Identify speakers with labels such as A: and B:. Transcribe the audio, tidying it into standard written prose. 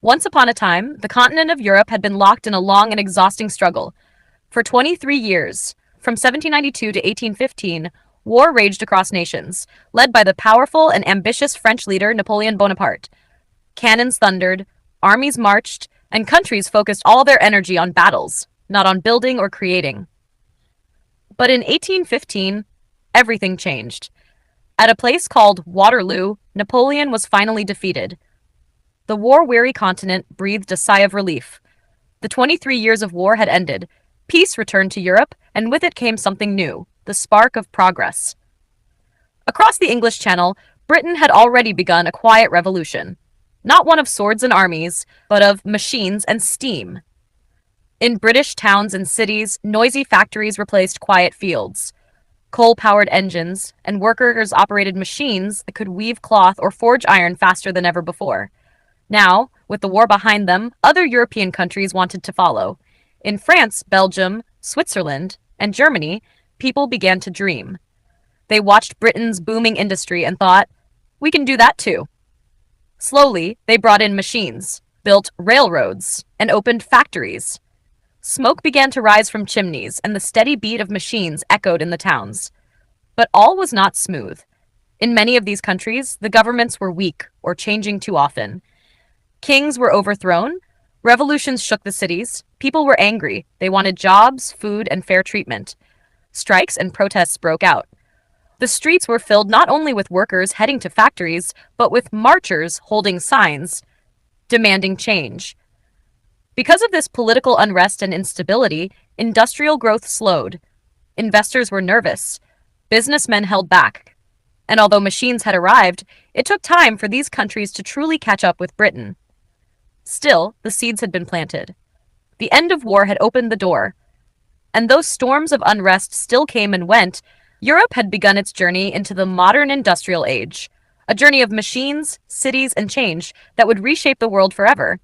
A: Once upon a time, the continent of Europe had been locked in a long and exhausting struggle. For 23 years, from 1792 to 1815, war raged across nations, led by the powerful and ambitious French leader Napoleon Bonaparte. Cannons thundered, armies marched, and countries focused all their energy on battles, not on building or creating. But in 1815, everything changed. At a place called Waterloo, Napoleon was finally defeated. The war-weary continent breathed a sigh of relief. The 23 years of war had ended. Peace returned to Europe, and with it came something new, the spark of progress. Across the English Channel, Britain had already begun a quiet revolution. Not one of swords and armies, but of machines and steam. In British towns and cities, noisy factories replaced quiet fields. Coal-powered engines and workers operated machines that could weave cloth or forge iron faster than ever before. Now, with the war behind them, other European countries wanted to follow. In France, Belgium, Switzerland, and Germany, people began to dream. They watched Britain's booming industry and thought, we can do that too. Slowly, they brought in machines, built railroads, and opened factories. Smoke began to rise from chimneys, and the steady beat of machines echoed in the towns. But all was not smooth. In many of these countries, the governments were weak or changing too often. Kings were overthrown, revolutions shook the cities, people were angry, they wanted jobs, food, and fair treatment. Strikes and protests broke out. The streets were filled not only with workers heading to factories, but with marchers holding signs, demanding change. Because of this political unrest and instability, industrial growth slowed. Investors were nervous. Businessmen held back. And although machines had arrived, it took time for these countries to truly catch up with Britain. Still, the seeds had been planted. The end of war had opened the door. And though storms of unrest still came and went, Europe had begun its journey into the modern industrial age, a journey of machines, cities, and change that would reshape the world forever.